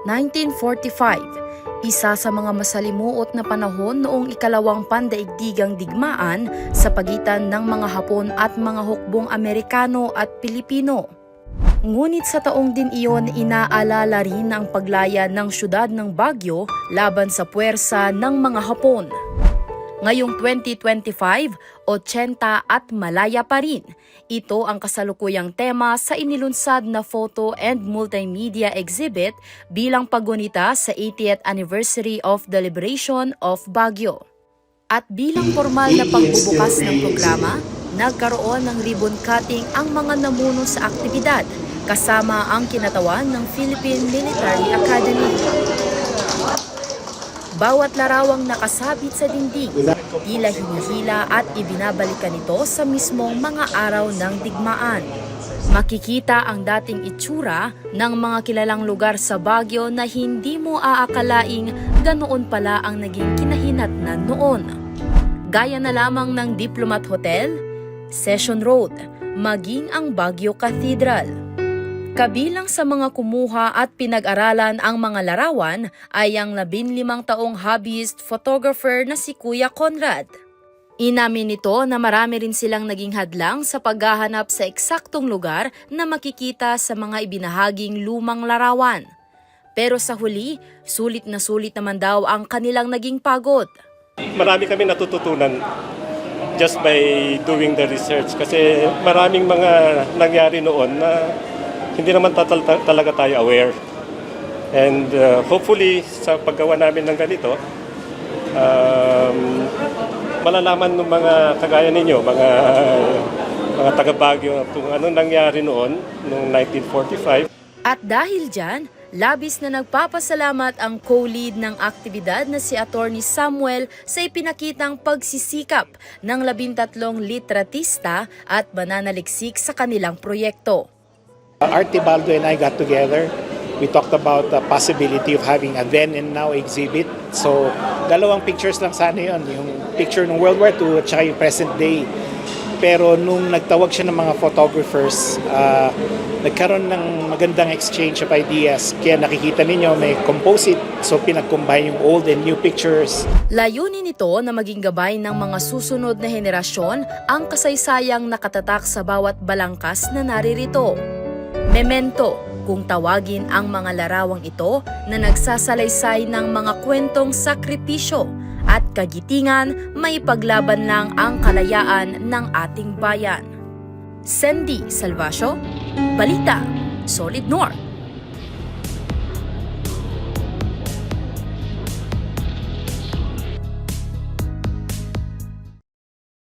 1945, isa sa mga masalimuot na panahon noong ikalawang pandaigdigang digmaan sa pagitan ng mga Hapon at mga hukbong Amerikano at Pilipino. Ngunit sa taong din iyon, inaalala rin ang paglaya ng siyudad ng Baguio laban sa puwersa ng mga Hapon. Ngayong 2025, 80 at malaya pa rin. Ito ang kasalukuyang tema sa inilunsad na photo and multimedia exhibit bilang paggunita sa 80th anniversary of the Liberation of Baguio. At bilang formal na pagbubukas ng programa, nagkaroon ng ribbon cutting ang mga namuno sa aktibidad kasama ang kinatawan ng Philippine Military Academy. Bawat larawang nakasabit sa dingding, tila hinihila at ibinabalikan ito sa mismong mga araw ng digmaan. Makikita ang dating itsura ng mga kilalang lugar sa Baguio na hindi mo aakalaing ganoon pala ang naging kinahinatnan noon. Gaya na lamang ng Diplomat Hotel, Session Road, maging ang Baguio Cathedral. Kabilang sa mga kumuha at pinag-aralan ang mga larawan ay ang 15 taong hobbyist photographer na si Kuya Conrad. Inamin nito na marami rin silang naging hadlang sa paghahanap sa eksaktong lugar na makikita sa mga ibinahaging lumang larawan. Pero sa huli, sulit na sulit naman daw ang kanilang naging pagod. Marami kami natututunan just by doing the research kasi maraming mga nangyari noon na hindi naman talaga tayo aware. And hopefully, sa paggawa namin ng ganito, malalaman ng mga kagaya ninyo, mga taga-Baguio, kung ano nangyari noon, noong 1945. At dahil dyan, labis na nagpapasalamat ang co-lead ng aktibidad na si Attorney Samuel sa ipinakitang pagsisikap ng 13 litratista at mananaliksik sa kanilang proyekto. Arte Baldo and I got together. We talked about the possibility of having a then and now exhibit. So, dalawang pictures lang sana yun. Yung picture ng World War II at saka yung present day. Pero nung nagtawag siya ng mga photographers, nagkaroon ng magandang exchange of ideas. Kaya nakikita ninyo may composite. So, pinag-combine yung old and new pictures. Layunin nito na maging gabay ng mga susunod na henerasyon ang kasaysayang nakatatak sa bawat balangkas na naririto. Memento, kung tawagin ang mga larawang ito na nagsasalaysay ng mga kwentong sakripisyo at kagitingan, may paglaban lang ang kalayaan ng ating bayan. Sandy Salvacio, Balita, Solid North.